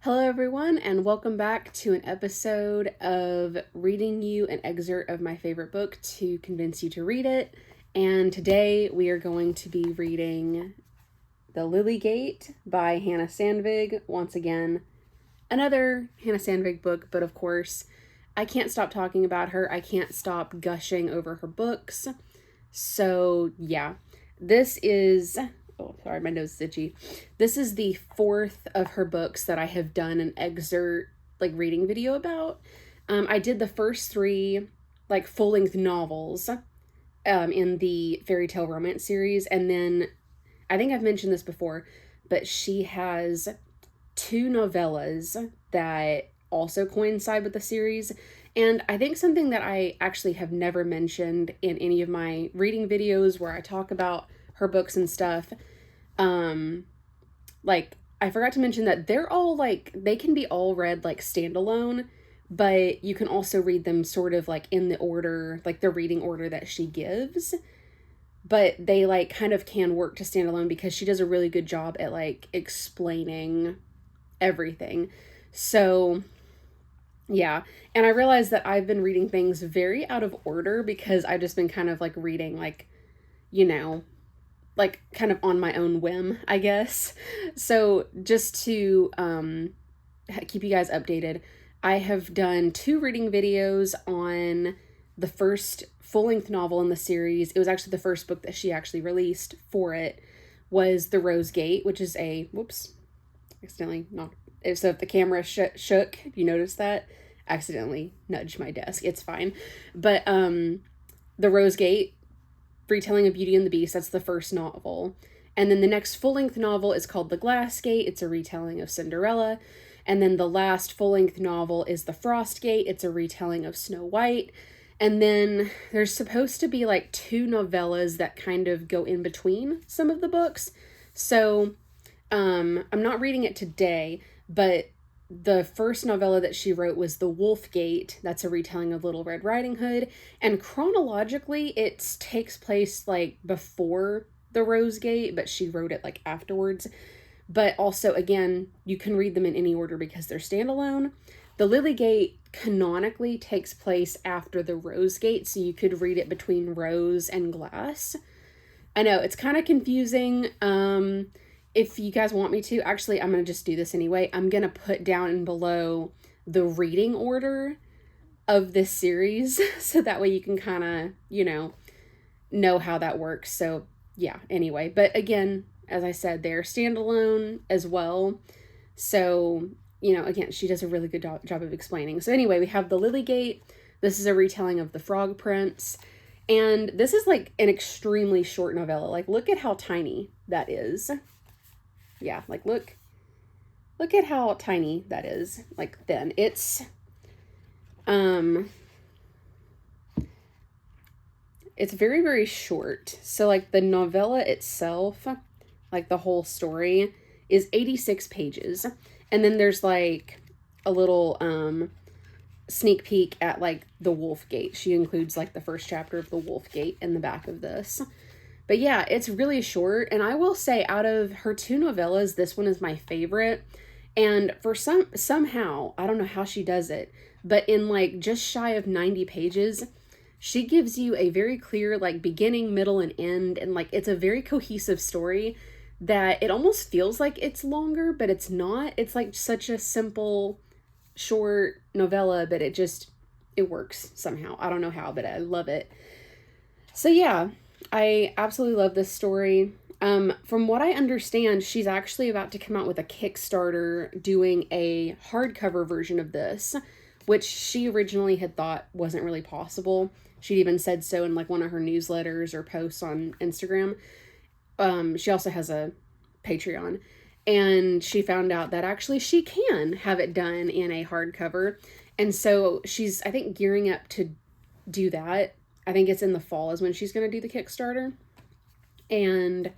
Hello, everyone, and welcome back to an episode of reading you an excerpt of my favorite book to convince you to read it. And today we are going to be reading The Lily Gate by Hanna Sandvig. Once again, another Hanna Sandvig book, but of course, I can't stop talking about her. I can't stop gushing over her books. So, yeah, this is... Oh, sorry, my nose is itchy. This is the fourth of her books that I have done an excerpt, reading video about. I did the first three, full-length novels in the Faerie Tale Romance series. And then, I think I've mentioned this before, but she has two novellas that also coincide with the series. And I think something that I actually have never mentioned in any of my reading videos where I talk about her books and stuff, I forgot to mention that they're all they can be all read standalone, but you can also read them sort of in the order, the reading order that she gives, but they kind of can work to stand alone because she does a really good job at explaining everything. So yeah, and I realized that I've been reading things very out of order because I've just been kind of reading kind of on my own whim, I guess. So just to keep you guys updated, I have done 2 reading videos on the first full-length novel in the series. It was actually the first book that she actually released for it, was The Rose Gate, which is a, whoops, accidentally knocked. So if the camera shook, if you noticed that, accidentally nudged my desk. It's fine. But The Rose Gate, retelling of Beauty and the Beast, that's the first novel. And then the next full-length novel is called The Glass Gate. It's a retelling of Cinderella. And then the last full-length novel is The Frost Gate. It's a retelling of Snow White. And then there's supposed to be 2 novellas that kind of go in between some of the books. So I'm not reading it today, but the first novella that she wrote was The Wolf Gate. That's a retelling of Little Red Riding Hood. And chronologically, it takes place before The Rose Gate, but she wrote it afterwards. But also, again, you can read them in any order because they're standalone. The Lily Gate canonically takes place after The Rose Gate, so you could read it between Rose and Glass. I know, it's kind of confusing. If you guys want me to, actually, I'm going to just do this anyway. I'm going to put down and below the reading order of this series, so that way you can kind of, know how that works. So, yeah, anyway. But again, as I said, they're standalone as well. So, again, she does a really good job of explaining. So anyway, we have The Lily Gate. This is a retelling of The Frog Prince. And this is an extremely short novella. Look at how tiny that is. Yeah, look at how tiny that is, thin. It's very, very short. So the novella itself, the whole story is 86 pages. And then there's a little sneak peek at the Wolf Gate. She includes the first chapter of the Wolf Gate in the back of this. But yeah, it's really short, and I will say out of her 2 novellas, this one is my favorite. And for somehow, I don't know how she does it, but in just shy of 90 pages, she gives you a very clear beginning, middle, and end, and it's a very cohesive story that it almost feels like it's longer, but it's not. It's such a simple, short novella, but it works somehow. I don't know how, but I love it. So yeah, I absolutely love this story. From what I understand, she's actually about to come out with a Kickstarter doing a hardcover version of this, which she originally had thought wasn't really possible. She'd even said so in one of her newsletters or posts on Instagram. She also has a Patreon, and she found out that actually she can have it done in a hardcover. And so she's, I think, gearing up to do that. I think it's in the fall is when she's going to do the Kickstarter. And,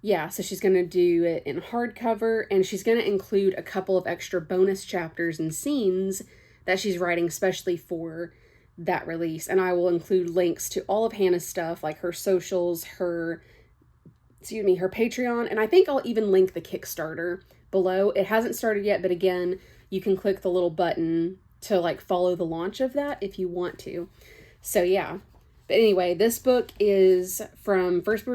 yeah, so she's going to do it in hardcover, and she's going to include a couple of extra bonus chapters and scenes that she's writing especially for that release. And I will include links to all of Hanna's stuff, her socials, her Patreon, and I think I'll even link the Kickstarter below. It hasn't started yet, but again, you can click the little button to like follow the launch of that if you want to. So yeah. But anyway, this book is from first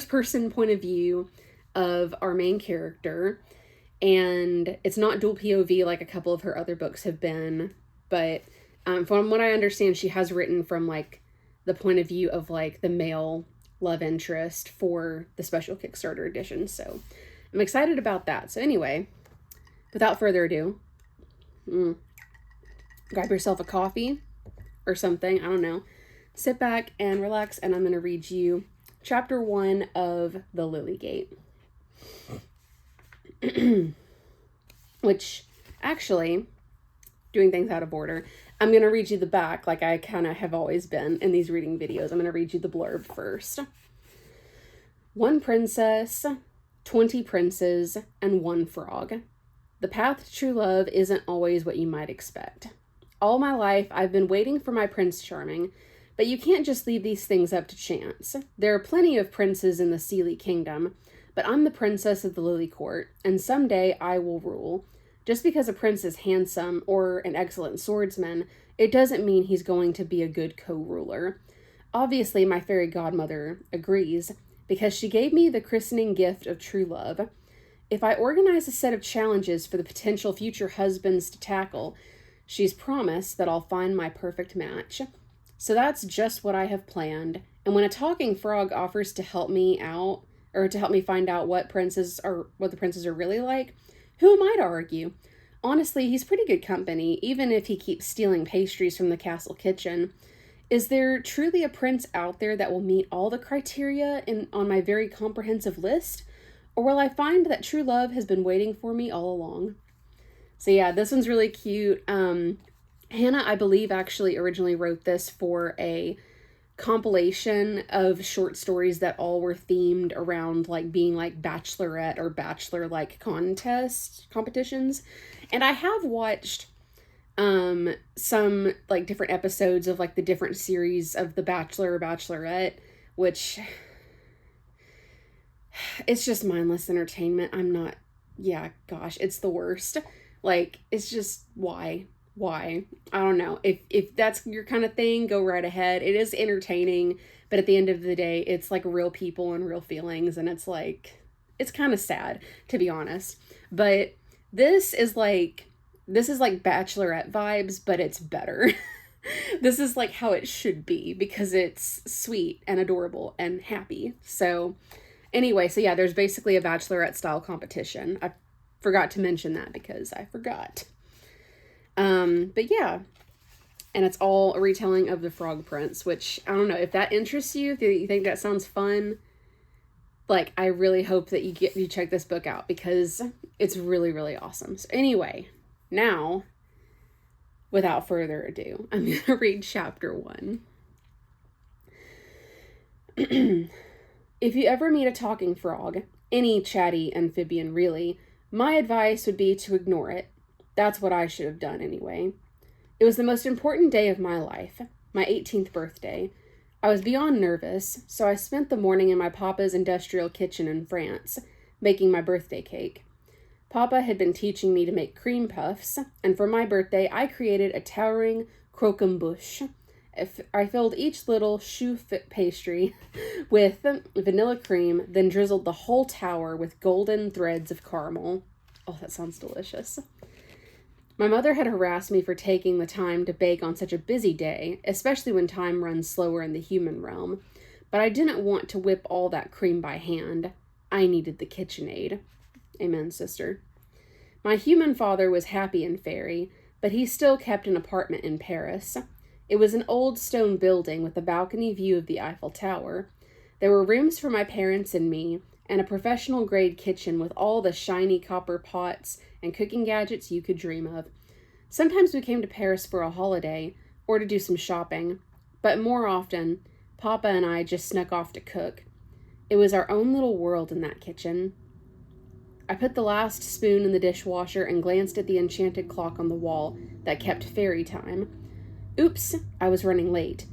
person point of view of our main character, and it's not dual POV like a couple of her other books have been, but from what I understand, she has written from like the point of view of like the male love interest for the special Kickstarter edition. So I'm excited about that. So anyway, without further ado, grab yourself a coffee or something. I don't know. Sit back and relax, and I'm going to read you chapter 1 of The Lily Gate. Which, actually, doing things out of order, I'm going to read you the back like I kind of have always been in these reading videos. I'm going to read you the blurb first. 1 princess, 20 princes, and 1 frog. The path to true love isn't always what you might expect. All my life, I've been waiting for my Prince Charming, but you can't just leave these things up to chance. There are plenty of princes in the Seelie Kingdom, but I'm the princess of the Lily Court, and someday I will rule. Just because a prince is handsome or an excellent swordsman, it doesn't mean he's going to be a good co-ruler. Obviously, my fairy godmother agrees, because she gave me the christening gift of true love. If I organize a set of challenges for the potential future husbands to tackle, she's promised that I'll find my perfect match. So that's just what I have planned. And when a talking frog offers to help me out, or to help me find out what the princes are really like, who am I to argue? Honestly, he's pretty good company, even if he keeps stealing pastries from the castle kitchen. Is there truly a prince out there that will meet all the criteria on my very comprehensive list? Or will I find that true love has been waiting for me all along? So yeah, this one's really cute. Hanna, I believe, actually originally wrote this for a compilation of short stories that all were themed around like being like bachelorette or bachelor like competitions. And I have watched some like different episodes of like the different series of The Bachelor or Bachelorette, which it's just mindless entertainment. It's the worst. Like, it's just why? I don't know. If that's your kind of thing, go right ahead. It is entertaining, but at the end of the day, it's like real people and real feelings, and it's kind of sad, to be honest. But this is like Bachelorette vibes, but it's better. This is like how it should be, because it's sweet and adorable and happy. So anyway, so yeah, there's basically a Bachelorette style competition. I forgot to mention that because I forgot. But yeah, and it's all a retelling of The Frog Prince, which I don't know if that interests you, if you think that sounds fun. Like, I really hope that you check this book out, because it's really, really awesome. So anyway, now, without further ado, I'm going to read chapter 1. If you ever meet a talking frog, any chatty amphibian really, my advice would be to ignore it. That's what I should have done anyway. It was the most important day of my life, my 18th birthday. I was beyond nervous, so I spent the morning in my papa's industrial kitchen in France, making my birthday cake. Papa had been teaching me to make cream puffs, and for my birthday I created a towering croquembouche. I filled each little choux-fit pastry with vanilla cream, then drizzled the whole tower with golden threads of caramel. Oh, that sounds delicious. My mother had harassed me for taking the time to bake on such a busy day, especially when time runs slower in the human realm, but I didn't want to whip all that cream by hand. I needed the KitchenAid. Amen, sister. My human father was happy in Faerie, but he still kept an apartment in Paris. It was an old stone building with a balcony view of the Eiffel Tower. There were rooms for my parents and me, and a professional-grade kitchen with all the shiny copper pots and cooking gadgets you could dream of. Sometimes we came to Paris for a holiday, or to do some shopping, but more often, Papa and I just snuck off to cook. It was our own little world in that kitchen. I put the last spoon in the dishwasher and glanced at the enchanted clock on the wall that kept fairy time. Oops, I was running late.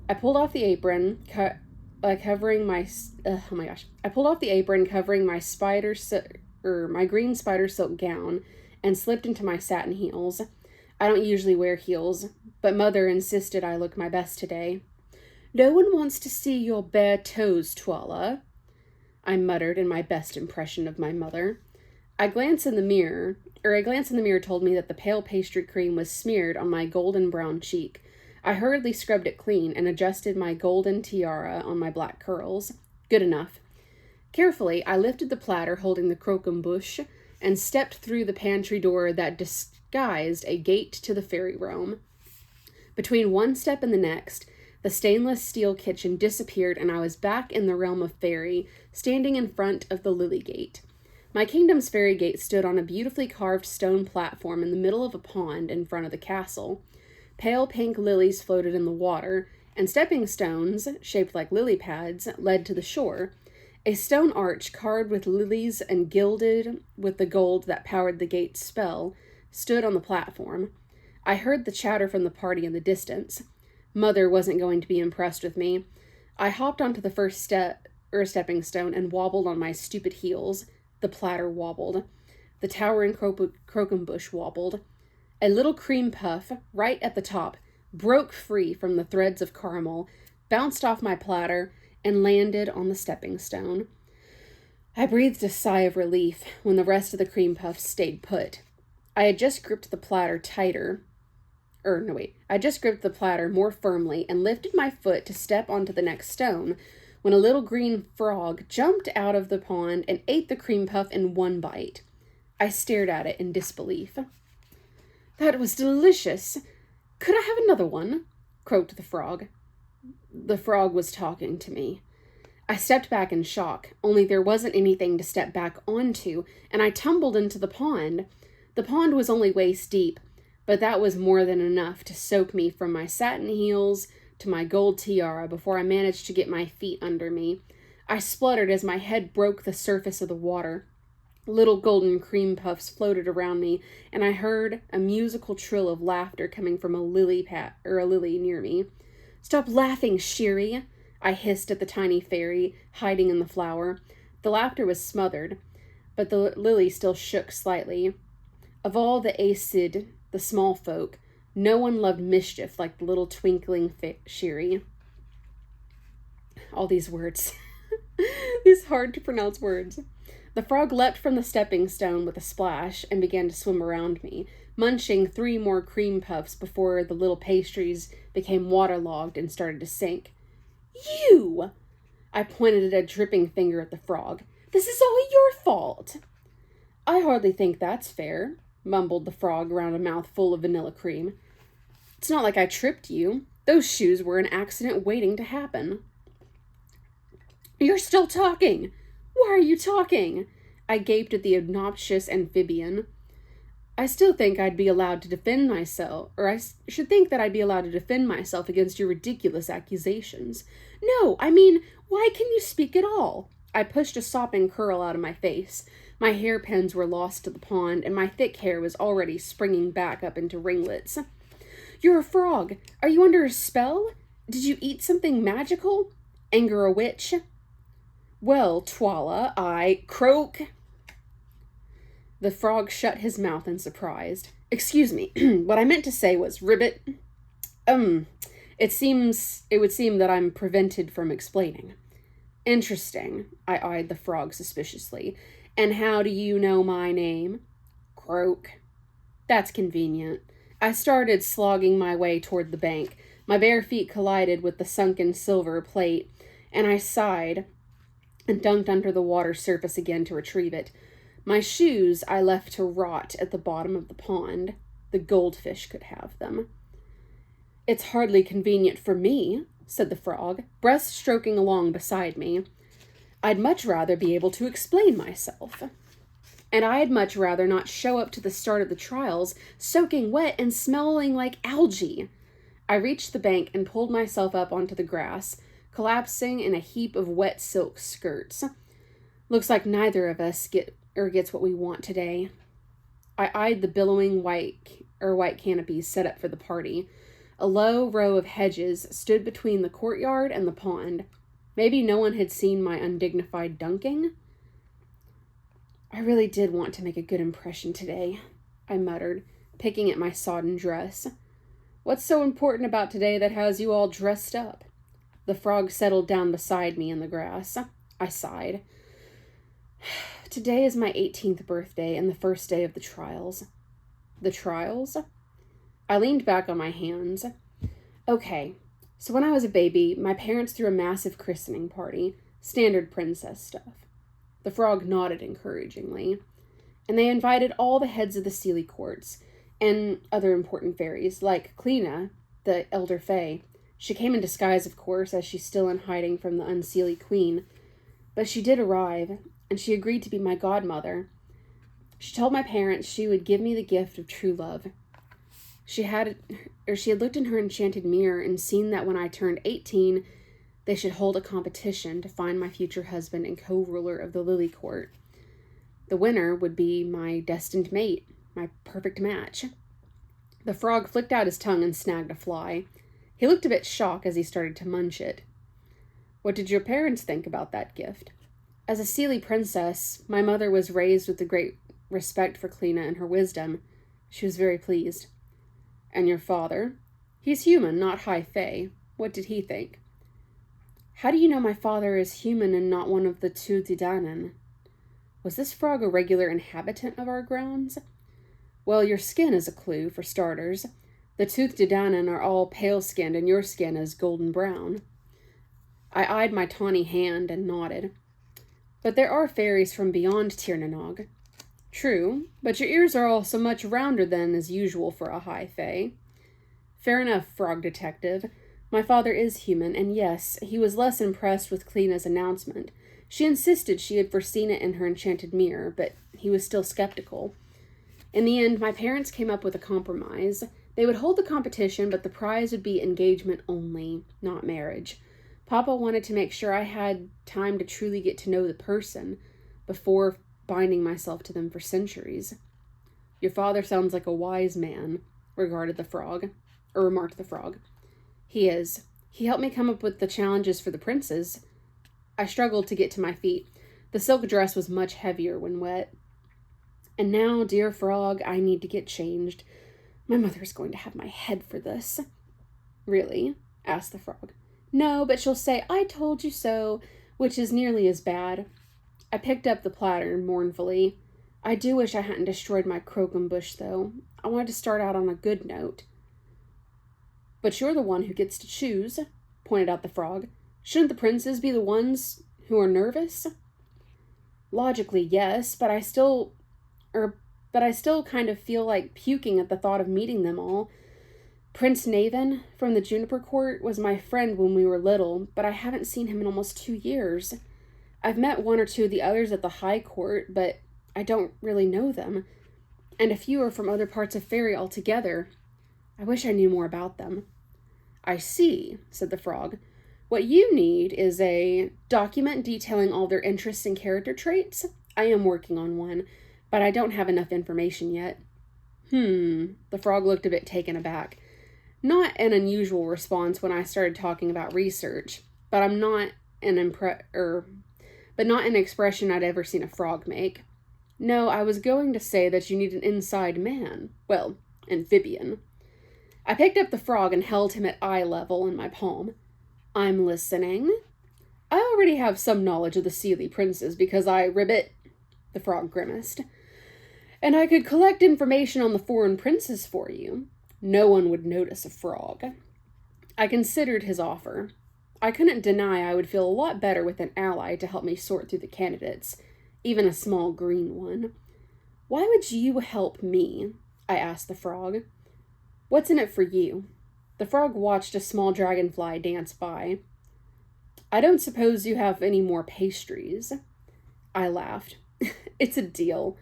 I pulled off the apron, covering my spider green spider silk gown and slipped into my satin heels. I don't usually wear heels, but Mother insisted I look my best today. "No one wants to see your bare toes, Twala," I muttered in my best impression of my mother. A glance in the mirror told me that the pale pastry cream was smeared on my golden brown cheek. I hurriedly scrubbed it clean and adjusted my golden tiara on my black curls. Good enough. Carefully, I lifted the platter holding the croquembouche and stepped through the pantry door that disguised a gate to the fairy realm. Between one step and the next, the stainless steel kitchen disappeared and I was back in the realm of fairy, standing in front of the lily gate. My kingdom's fairy gate stood on a beautifully carved stone platform in the middle of a pond in front of the castle. Pale pink lilies floated in the water, and stepping stones, shaped like lily pads, led to the shore. A stone arch carved with lilies and gilded with the gold that powered the gate's spell stood on the platform. I heard the chatter from the party in the distance. Mother wasn't going to be impressed with me. I hopped onto the first stepping stone and wobbled on my stupid heels. The platter wobbled. The towering croquembouche wobbled. A little cream puff, right at the top, broke free from the threads of caramel, bounced off my platter, and landed on the stepping stone. I breathed a sigh of relief when the rest of the cream puffs stayed put. I had just gripped the platter more firmly and lifted my foot to step onto the next stone when a little green frog jumped out of the pond and ate the cream puff in one bite. I stared at it in disbelief. "That was delicious. Could I have another one?" croaked the frog. The frog was talking to me. I stepped back in shock, only there wasn't anything to step back onto, and I tumbled into the pond. The pond was only waist deep, but that was more than enough to soak me from my satin heels to my gold tiara before I managed to get my feet under me. I spluttered as my head broke the surface of the water. Little golden cream puffs floated around me, and I heard a musical trill of laughter coming from a lily near me. "Stop laughing, Shiri," I hissed at the tiny fairy hiding in the flower. The laughter was smothered, but the lily still shook slightly. Of all the Aesir, the small folk, no one loved mischief like the little twinkling Shiri. All these words. These hard to pronounce words. The frog leapt from the stepping stone with a splash and began to swim around me, munching 3 more cream puffs before the little pastries became waterlogged and started to sink. "You!" I pointed a dripping finger at the frog. "This is all your fault." "I hardly think that's fair," mumbled the frog around a mouthful of vanilla cream. "It's not like I tripped you. Those shoes were an accident waiting to happen." "You're still talking! Why are you talking?" I gaped at the obnoxious amphibian. I still think I'd be allowed to defend myself, or I should think that I'd be allowed to defend myself against your ridiculous accusations. "No, I mean, why can you speak at all?" I pushed a sopping curl out of my face. My hairpins were lost to the pond, and my thick hair was already springing back up into ringlets. "You're a frog. Are you under a spell? Did you eat something magical? Anger a witch?" "Well, Twala, I croak." The frog shut his mouth in surprise. "Excuse me, what I meant to say was ribbit. It would seem that I'm prevented from explaining." "Interesting," I eyed the frog suspiciously. "And how do you know my name?" "Croak." "That's convenient." I started slogging my way toward the bank. My bare feet collided with the sunken silver plate, and I sighed and dunked under the water surface again to retrieve it. My shoes I left to rot at the bottom of the pond. The goldfish could have them. "It's hardly convenient for me," said the frog, breast-stroking along beside me. "I'd much rather be able to explain myself. And I'd much rather not show up to the start of the trials soaking wet and smelling like algae." I reached the bank and pulled myself up onto the grass, collapsing in a heap of wet silk skirts. Looks like neither of us gets what we want today. I eyed the billowing white canopies set up for the party. A low row of hedges stood between the courtyard and the pond. Maybe no one had seen my undignified dunking? I really did want to make a good impression today, I muttered, picking at my sodden dress. What's so important about today that has you all dressed up? The frog settled down beside me in the grass. I sighed. Today is my 18th birthday and the first day of the trials. The trials? I leaned back on my hands. Okay, so when I was a baby, my parents threw a massive christening party, standard princess stuff. The frog nodded encouragingly. And they invited all the heads of the Seelie courts and other important fairies, like Kleena, the elder fae. She came in disguise, of course, as she's still in hiding from the unseelie queen. But she did arrive, and she agreed to be my godmother. She told my parents she would give me the gift of true love. She had looked in her enchanted mirror and seen that when I turned 18, they should hold a competition to find my future husband and co-ruler of the Lily Court. The winner would be my destined mate, my perfect match. The frog flicked out his tongue and snagged a fly. He looked a bit shocked as he started to munch it. What did your parents think about that gift? As a Seelie princess, my mother was raised with a great respect for Kleena and her wisdom. She was very pleased. And your father? He's human, not high fae. What did he think? How do you know my father is human and not one of the two Didanen? Was this frog a regular inhabitant of our grounds? Well, your skin is a clue, for starters. The toothed Didanen are all pale-skinned, and your skin is golden brown. I eyed my tawny hand and nodded. But there are fairies from beyond Tirnanog. True, but your ears are all so much rounder than is usual for a high fae. Fair enough, frog detective. My father is human, and yes, he was less impressed with Kleena's announcement. She insisted she had foreseen it in her enchanted mirror, but he was still skeptical. In the end, my parents came up with a compromise. They would hold the competition, but the prize would be engagement only, not marriage. Papa wanted to make sure I had time to truly get to know the person before binding myself to them for centuries. Your father sounds like a wise man, remarked the frog. He is. He helped me come up with the challenges for the princes. I struggled to get to my feet. The silk dress was much heavier when wet. And now, dear frog, I need to get changed. My mother is going to have my head for this. Really? Asked the frog. No, but she'll say, I told you so, which is nearly as bad. I picked up the platter mournfully. I do wish I hadn't destroyed my crocum bush, though. I wanted to start out on a good note. But you're the one who gets to choose, pointed out the frog. Shouldn't the princes be the ones who are nervous? Logically, yes, but I still kind of feel like puking at the thought of meeting them all. Prince Naven from the Juniper Court was my friend when we were little, but I haven't seen him in almost 2 years. I've met one or two of the others at the High Court, but I don't really know them. And a few are from other parts of Faerie altogether. I wish I knew more about them. I see, said the frog. What you need is a document detailing all their interests and character traits. I am working on one, but I don't have enough information yet. The frog looked a bit taken aback. Not an unusual response when I started talking about research, but not an expression I'd ever seen a frog make. No, I was going to say that you need an inside man. Well, amphibian. I picked up the frog and held him at eye level in my palm. I'm listening. I already have some knowledge of the Seelie princes because I ribbit, the frog grimaced. And I could collect information on the foreign princes for you. No one would notice a frog. I considered his offer. I couldn't deny I would feel a lot better with an ally to help me sort through the candidates, even a small green one. Why would you help me? I asked the frog. What's in it for you? The frog watched a small dragonfly dance by. I don't suppose you have any more pastries. I laughed. It's a deal.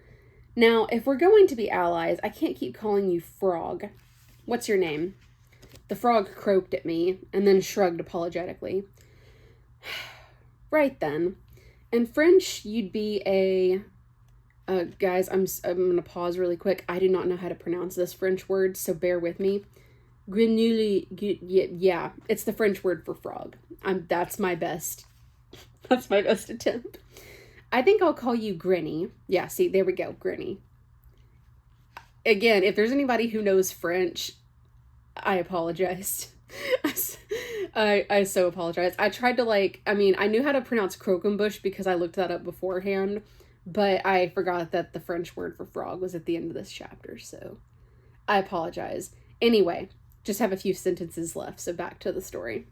Now, if we're going to be allies, I can't keep calling you frog. What's your name? The frog croaked at me and then shrugged apologetically. Right then. In French, you'd be a... guys, I'm going to pause really quick. I do not know how to pronounce this French word, so bear with me. Grenouille, yeah, it's the French word for frog. That's my best attempt. I think I'll call you Grinny. Yeah, see, there we go, Grinny. Again, if there's anybody who knows French, I apologize. I so apologize. I tried to I knew how to pronounce croquembouche because I looked that up beforehand, but I forgot that the French word for frog was at the end of this chapter, so I apologize. Anyway, just have a few sentences left, so back to the story.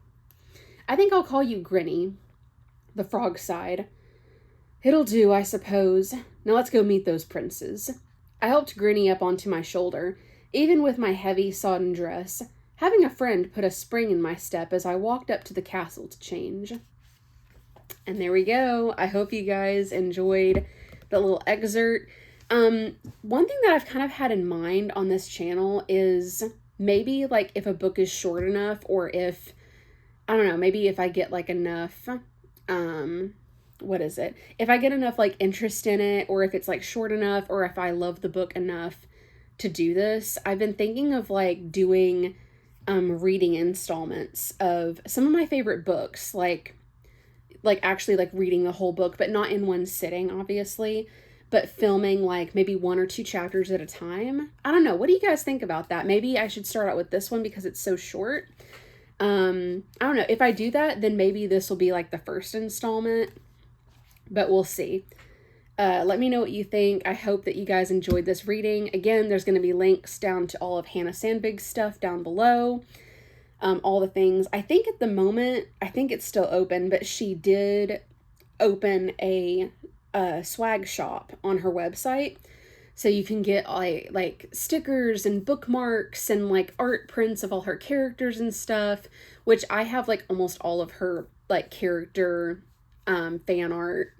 I think I'll call you Grinny. The frog sighed. It'll do, I suppose. Now let's go meet those princes. I helped Grinny up onto my shoulder, even with my heavy, sodden dress. Having a friend put a spring in my step as I walked up to the castle to change. And there we go. I hope you guys enjoyed the little excerpt. One thing that I've kind of had in mind on this channel is maybe like if a book is short enough, or if, I don't know, maybe if I get like enough, if I get enough like interest in it, or if it's like short enough, or if I love the book enough to do this. I've been thinking of like doing reading installments of some of my favorite books, like actually like reading the whole book, but not in one sitting, obviously, but filming like maybe 1 or 2 chapters at a time. I don't know. What do you guys think about that? Maybe I should start out with this one because it's so short. I don't know. If I do that, then maybe this will be like the first installment, but we'll see. Let me know what you think. I hope that you guys enjoyed this reading. Again, there's going to be links down to all of Hanna Sandvig's stuff down below. All the things. I think at the moment, I think it's still open, but she did open a swag shop on her website. So you can get like stickers and bookmarks and like art prints of all her characters and stuff, which I have like almost all of her like character fan art,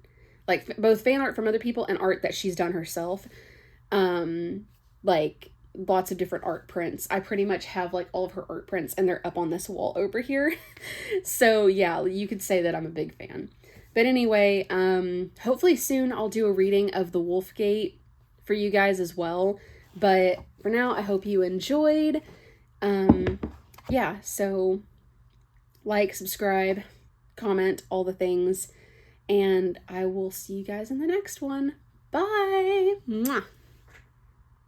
like both fan art from other people and art that she's done herself. Like lots of different art prints. I pretty much have like all of her art prints, and they're up on this wall over here. So yeah, you could say that I'm a big fan. But anyway, hopefully soon I'll do a reading of The Wolf Gate for you guys as well. But for now, I hope you enjoyed. Yeah, so like, subscribe, comment, all the things. And I will see you guys in the next one. Bye! Mwah!